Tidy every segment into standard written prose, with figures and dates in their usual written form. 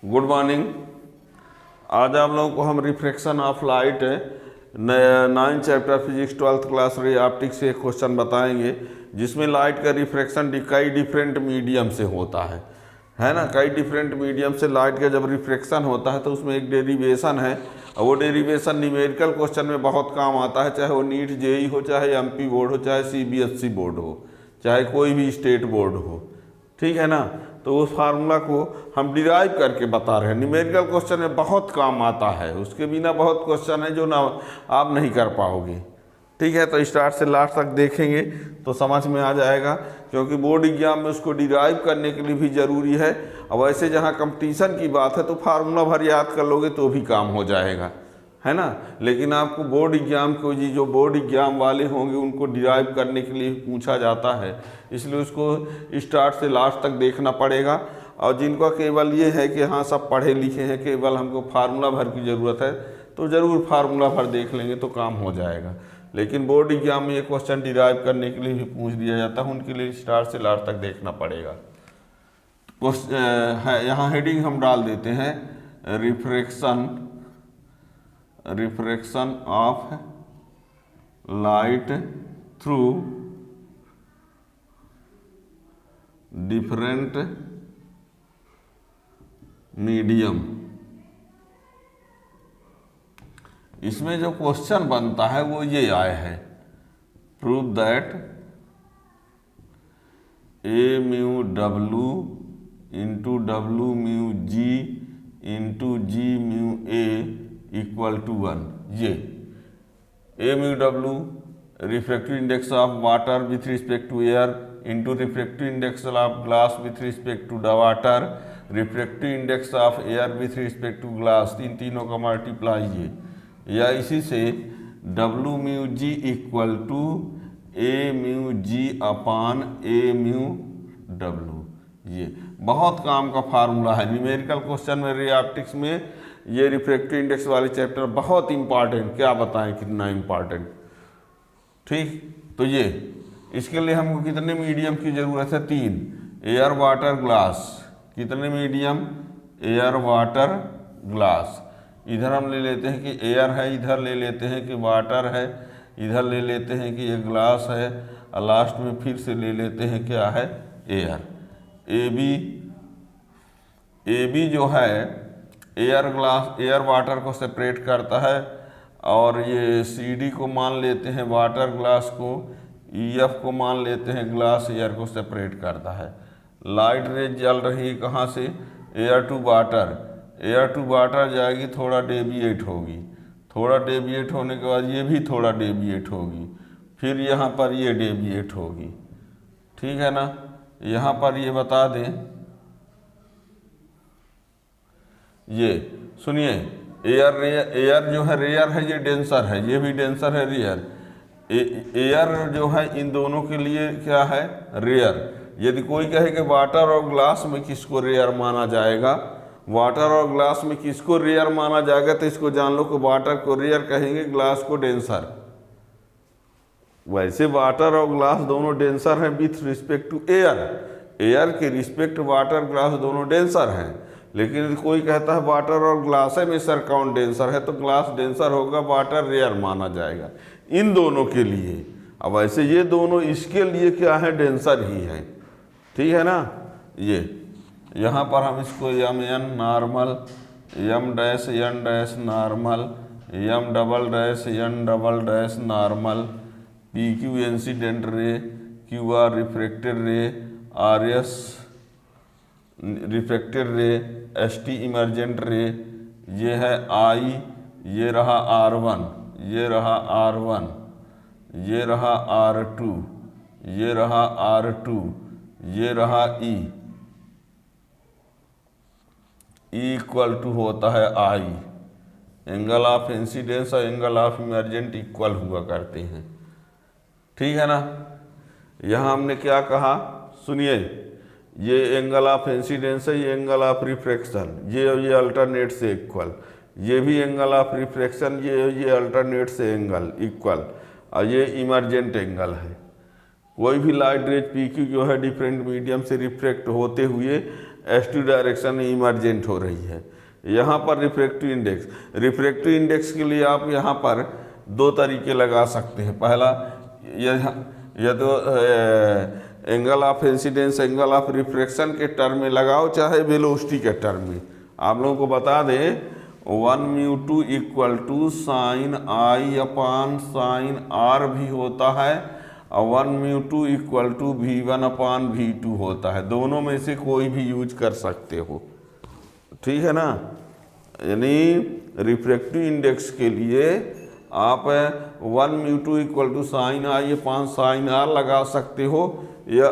Good morning. आज आप लोगों को हम refraction of light 9 chapter physics 12th class ray optics से एक क्वेश्चन बताएंगे, जिसमें लाइट का रिफ्रैक्शन कई डिफरेंट मीडियम से होता है ना। कई डिफरेंट मीडियम से लाइट का जब रिफ्रैक्शन होता है तो उसमें एक डेरिवेशन है, और वो डेरिवेशन न्यूमेरिकल क्वेश्चन में बहुत काम आता है, चाहे वो नीट जेई हो, चाहे एमपी बोर्ड हो, चाहे सीबीएसई बोर्ड हो, चाहे कोई भी स्टेट बोर्ड हो, ठीक है ना। तो उस फार्मूला को हम डिराइव करके बता रहे हैं। न्यूमेरिकल क्वेश्चन में बहुत काम आता है, उसके बिना बहुत क्वेश्चन है जो ना आप नहीं कर पाओगे, ठीक है। तो स्टार्ट से लास्ट तक देखेंगे तो समझ में आ जाएगा, क्योंकि बोर्ड एग्जाम में उसको डिराइव करने के लिए भी ज़रूरी है। और वैसे जहाँ कंपटीशन की बात है तो फार्मूला भर याद कर लोगे तो भी काम हो जाएगा, है ना। लेकिन आपको बोर्ड एग्जाम को जो बोर्ड एग्जाम वाले होंगे उनको डिराइव करने के लिए पूछा जाता है, इसलिए उसको स्टार्ट से लास्ट तक देखना पड़ेगा। और जिनका केवल ये है कि हाँ सब पढ़े लिखे हैं, केवल हमको फार्मूला भर की ज़रूरत है, तो ज़रूर फार्मूला भर देख लेंगे तो काम हो जाएगा। लेकिन बोर्ड एग्जाम में ये क्वेश्चन डिराइव करने के लिए भी पूछ दिया जाता है, उनके लिए स्टार्ट से लास्ट तक देखना पड़ेगा। है यहाँ हेडिंग हम डाल देते हैं, refraction of light through different medium. इसमें जो क्वेश्चन बनता है वो ये आया है, prove that A mu W into W mu G into G mu A equal to 1। ये A mu W refractive index of water with respect to air into refractive index of glass with respect to the water, refractive index of air with respect to glass, तीनों का multiply ये, या इसी से W mu G equal to A mu G upon A mu W. ये बहुत काम का फार्मूला है न्यूमेरिकल क्वेश्चन में, रे ऑप्टिक्स में ये रिफ्रैक्टिव इंडेक्स वाले चैप्टर बहुत इंपॉर्टेंट, क्या बताएं कितना इंपॉर्टेंट, ठीक। तो ये इसके लिए हमको कितने मीडियम की ज़रूरत है? 3, एयर वाटर ग्लास। कितने मीडियम? Air water glass. इधर हम ले लेते हैं कि एयर है, इधर ले लेते हैं कि वाटर है, इधर ले लेते हैं कि ये ग्लास है, और लास्ट में फिर से ले लेते हैं क्या है? एयर। ए बी जो है एयर वाटर को सेपरेट करता है, और ये सी डी को मान लेते हैं वाटर ग्लास को, ई एफ को मान लेते हैं ग्लास एयर को सेपरेट करता है। लाइट रेज जल रही है कहाँ से? Air to water. Air to water जाएगी, थोड़ा डेविएट होगी, थोड़ा डेविएट होने के बाद ये भी थोड़ा डेविएट होगी, फिर यहाँ पर ये डेविएट होगी, ठीक है ना। यहाँ पर ये बता दें, ये सुनिए, एयर जो है रेयर है, ये डेंसर है, ये भी डेंसर है, रेयर। एयर जो है इन दोनों के लिए क्या है? रेयर। यदि कोई कहे कि वाटर और ग्लास में किसको रेयर माना जाएगा, वाटर और ग्लास में किसको रेयर माना जाएगा, तो इसको जान लो कि वाटर को रेयर कहेंगे, ग्लास को डेंसर। वैसे वाटर और ग्लास दोनों डेंसर हैं with respect to air, air के रिस्पेक्ट वाटर ग्लास दोनों डेंसर हैं। लेकिन यदि कोई कहता है वाटर और ग्लास में सर कौन डेंसर है, तो ग्लास डेंसर होगा, वाटर रेयर माना जाएगा इन दोनों के लिए। अब वैसे ये दोनों इसके लिए क्या है? डेंसर ही है, ठीक है ना। ये यहाँ पर हम इसको M N normal, M dash N dash normal, M double dash N double dash normal, P Q incident ray, Q R refracted ray, R S refracted ray, S T emergent ray, ये है आई, ये रहा R1, ये रहा R1, ये रहा R2, ये रहा R2, ये रहा E इक्वल टू होता है आई। एंगल ऑफ इंसिडेंस और एंगल ऑफ इमर्जेंट इक्वल हुआ करते हैं, ठीक है ना। यहाँ हमने क्या कहा? सुनिए, ये एंगल ऑफ इंसिडेंस है, ये एंगल ऑफ रिफ्रैक्शन, ये अल्टरनेट से इक्वल, ये भी एंगल ऑफ रिफ्रैक्शन, ये अल्टरनेट से एंगल इक्वल, और ये इमर्जेंट एंगल है। कोई भी लाइट रेज पी क्यू जो है डिफरेंट मीडियम से रिफ्रैक्ट होते हुए एस2 डायरेक्शन में इमर्जेंट हो रही है। यहाँ पर रिफ्रैक्टिव इंडेक्स के लिए आप यहाँ पर दो तरीके लगा सकते हैं। पहला, यह तो angle of incidence, angle of refraction के टर्म में लगाओ, चाहे वेलोसिटी के टर्म में। आप लोगों को बता दें 1μ2 equal to sine I upon sine R भी होता है, और 1μ2 equal to V1 upon V2 होता है। दोनों में से कोई भी यूज कर सकते हो, ठीक है ना। यानी रिफ्रैक्टिव इंडेक्स के लिए आप 1μ2 equal to sine I upon sine R लगा सकते हो, या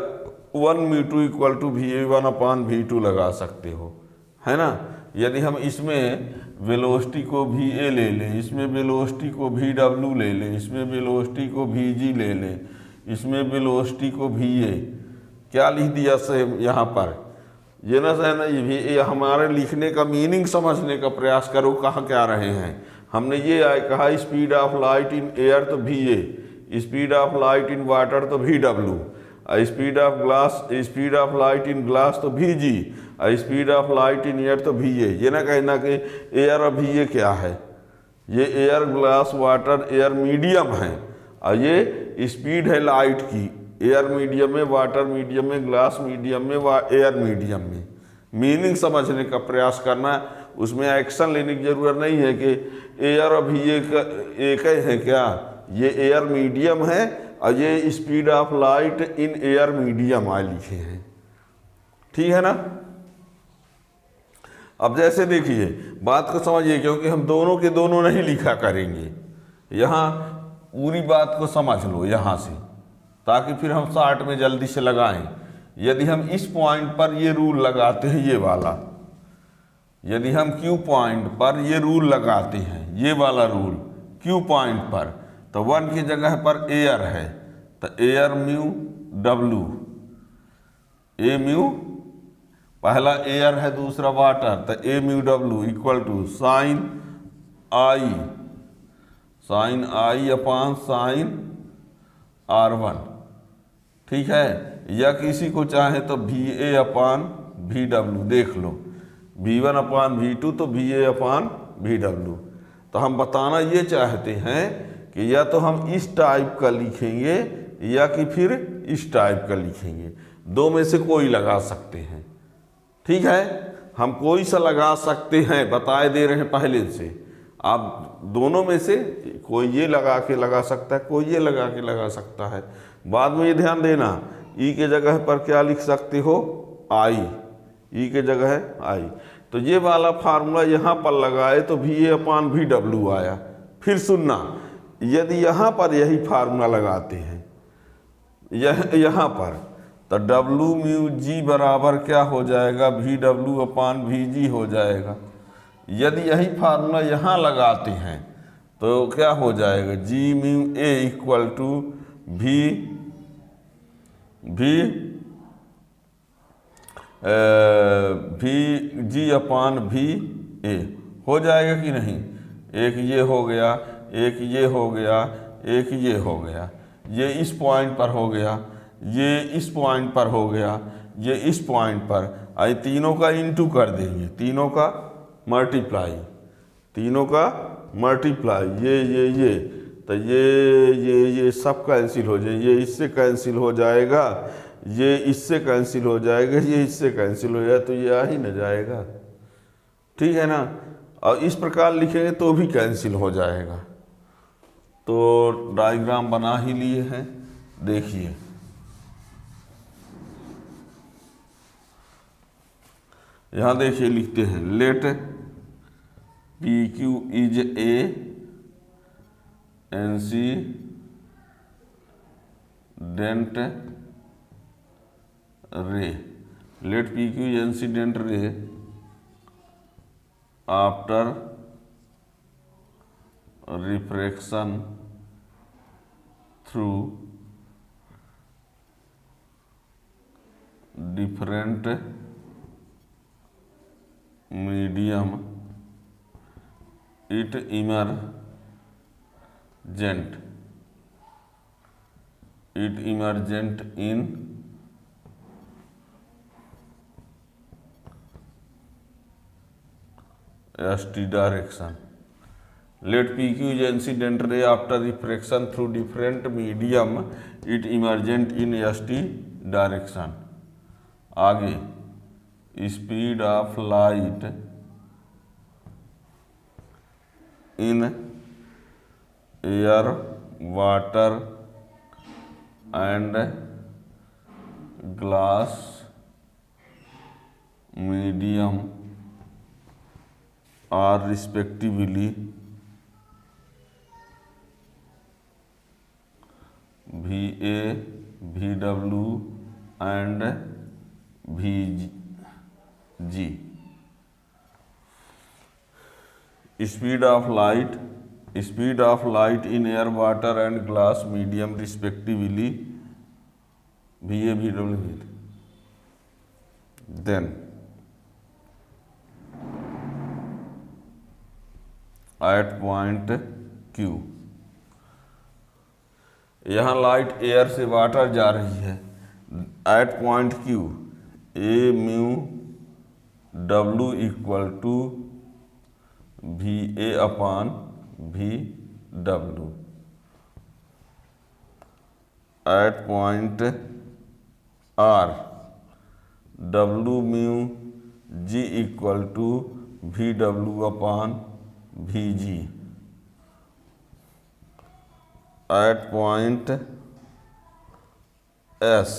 1μ2 equal to V1 upon V2 लगा सकते हो, है ना। यदि हम इसमें वेलोसिटी को VA ले लें, इसमें वेलोसिटी को VW ले लें, इसमें वेलोसिटी को VG ले लें, इसमें वेलोसिटी को VA, क्या लिख दिया सेम यहाँ पर, ये ना सही ना, ये हमारे लिखने का मीनिंग समझने का प्रयास करो, कहाँ क्या रहे हैं। हमने ये कहा speed of light in air तो VA, speed of light in water तो VW, speed of light in glass तो VG, speed of light in air तो VA। ये ना कहना कि एयर और VA क्या है, ये air, glass, water, air medium है, और ये स्पीड है लाइट की, एयर मीडियम में, वाटर मीडियम में, ग्लास मीडियम में, एयर मीडियम में। मीनिंग समझने का प्रयास करना, उसमें एक्शन लेने की जरूरत नहीं है कि एयर और VA एक है क्या, ये एयर मीडियम है और ये speed of light in air medium आ लिखे हैं, ठीक है ना। अब जैसे देखिए, बात को समझिए, क्योंकि हम दोनों के दोनों नहीं लिखा करेंगे, यहाँ पूरी बात को समझ लो यहाँ से, ताकि फिर हम शार्ट में जल्दी से लगाएं। यदि हम इस पॉइंट पर ये रूल लगाते हैं, ये वाला, यदि हम Q पॉइंट पर ये रूल लगाते हैं, ये वाला रूल Q पॉइंट पर, तो 1 की जगह पर एयर है, तो air mu W, A mu, पहला एयर है, दूसरा वाटर, तो A mu W equal to sine I upon sine R1, ठीक है। या किसी को चाहे तो VA अपान VW, देख लो, V1 अपान V2 तो VA अपान VW। तो हम बताना ये चाहते हैं कि या तो हम इस टाइप का लिखेंगे या कि फिर इस टाइप का लिखेंगे, दो में से कोई लगा सकते हैं, ठीक है। हम कोई सा लगा सकते हैं, बताए दे रहे हैं पहले से। आप दोनों में से कोई ये लगा के लगा सकता है, कोई ये लगा के लगा सकता है। बाद में ये ध्यान देना, E के जगह पर क्या लिख सकते हो, I, E के जगह है I। तो ये वाला फार्मूला यहाँ पर लगाए तो VA अपान VW आया। फिर सुनना, यदि यहाँ पर यही फार्मूला लगाते हैं, यहाँ पर, तो W म्यू G बराबर क्या हो जाएगा, VW अपान VG हो जाएगा। यदि यही फार्मूला यहाँ लगाते हैं तो क्या हो जाएगा, G mu A equal to VG upon VA हो जाएगा कि नहीं। एक ये हो गया, एक ये हो गया, एक ये हो गया, ये इस पॉइंट पर हो गया, ये इस पॉइंट पर हो गया, ये इस पॉइंट पर, आई तीनों का इनटू कर देंगे, तीनों का मल्टीप्लाई, ये तो ये सब कैंसिल हो जाए, ये इससे कैंसिल हो जाएगा, ये इससे कैंसिल हो जाएगा, ये इससे कैंसिल हो जाए, तो ये आ ही न जाएगा, ठीक है ना। और इस प्रकार लिखेंगे तो भी कैंसिल हो जाएगा। तो डायग्राम बना ही लिए हैं, देखिए यहाँ देखिए, लिखते हैं let PQ is a incident ray, let PQ is incident ray after refraction through different medium, it emergent in ST direction. Let PQ is incident ray after refraction through different medium, it emergent in ST direction. आगे speed of light in air, water and glass medium are respectively VA, VW and VG. Speed of light in air, water and glass medium respectively VA, VW. Then at point Q, यहाँ light air से water जा रही है, at point Q A mu W equal to VA upon VW. At point R W mu G equal to VW upon VG. At point S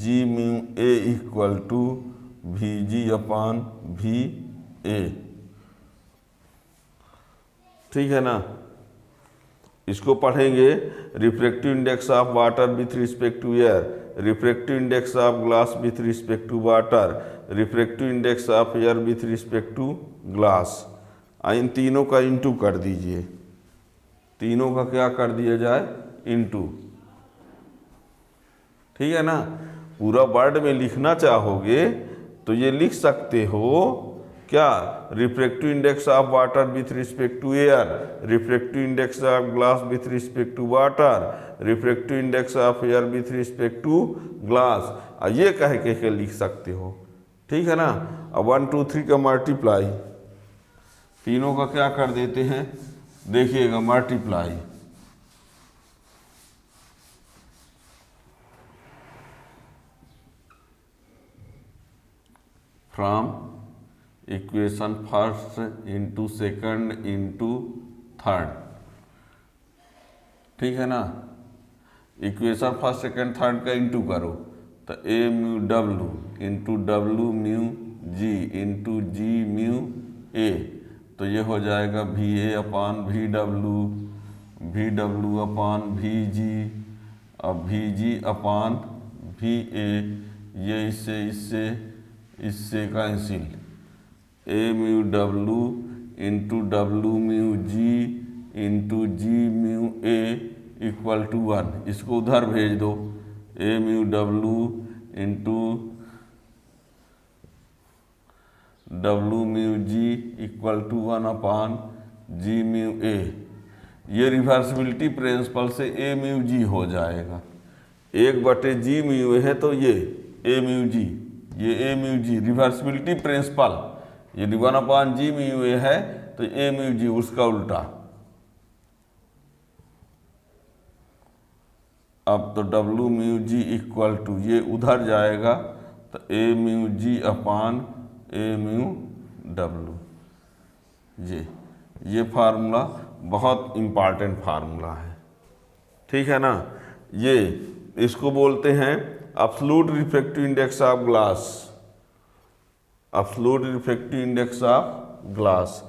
G mu A equal to VG upon VA. ठीक है ना। इसको पढ़ेंगे refractive index of water with respect to air, refractive index of glass with respect to water, refractive index of air with respect to glass. इन तीनों का into कर दीजिए, तीनों का क्या कर दिया जाए, इंटू। ठीक है ना। पूरा वर्ड में लिखना चाहोगे तो ये लिख सकते हो क्या, refractive index of water with respect to air, refractive index of glass with respect to water, refractive index of air with respect to glass, ये कह के लिख सकते हो। ठीक है ना। अब 1 2 3 का मल्टीप्लाई, तीनों का क्या कर देते हैं, देखिएगा multiply. From equation first into second into third. ठीक है ना। इक्वेशन फर्स्ट सेकंड थर्ड का इंटू करो तो A mu W into W mu G into G mu A, तो ये हो जाएगा VA upon VW, VW upon VG और VG अपान VA। ये इससे cancel. A mu W into W mu G into G mu A equal to 1। इसको उधर भेज दो, A mu W into W mu G equal to 1 upon G mu A। ये reversibility principle से A mu G हो जाएगा, 1/G mu A है तो ये A म्यू G, ये A mu G reversibility principle. यदि 1/G म्यू A है तो A म्यू G उसका उल्टा। अब तो W mu G equal to ये उधर जाएगा तो A mu G upon A mu W। ये फार्मूला बहुत इम्पॉर्टेंट फार्मूला है। ठीक है ना। ये इसको बोलते हैं absolute refractive index of glass, absolute refractive index of glass.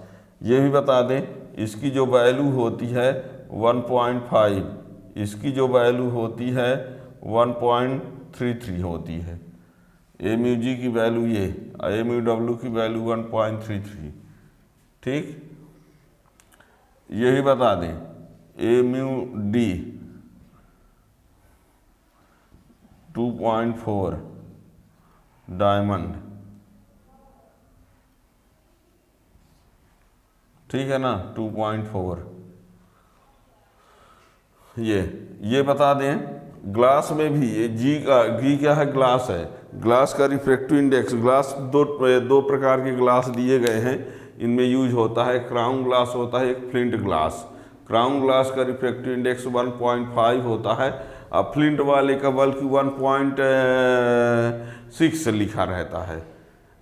ये भी बता दें, इसकी जो वैल्यू होती है 1.5, इसकी जो वैल्यू होती है 1.33 होती है। A म्यू G की वैल्यू ये, A म्यू W की वैल्यू 1.33। ठीक। ये भी बता दें A म्यू D 2.4 डायमंड। ठीक है ना, 2.4। ये बता दें ग्लास में भी ये G क्या है, ग्लास है। ग्लास का रिफ्रैक्टिव इंडेक्स, ग्लास दो प्रकार के ग्लास दिए गए हैं, इनमें यूज होता है। क्राउन ग्लास होता है एक फ्लिंट ग्लास। क्राउन ग्लास का रिफ्रैक्टिव इंडेक्स 1.5 होता है और फ्लिंट वाले का बल्कि 1.6 लिखा रहता है।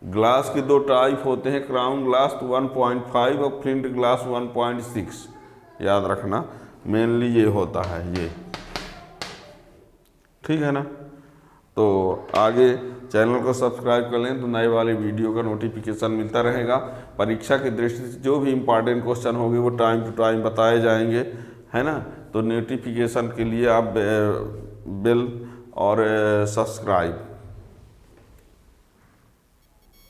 ग्लास के दो टाइप होते हैं, क्राउन ग्लास 1.5 और फ्लिंट ग्लास 1.6, याद रखना मेनली ये होता है ये, ठीक है ना। तो आगे चैनल को सब्सक्राइब कर लें तो नए वाले वीडियो का नोटिफिकेशन मिलता रहेगा। परीक्षा की दृष्टि से जो भी इम्पॉर्टेंट क्वेश्चन होंगे वो टाइम टू टाइम बताए जाएंगे, है ना। तो नोटिफिकेशन के लिए आप बेल और सब्सक्राइब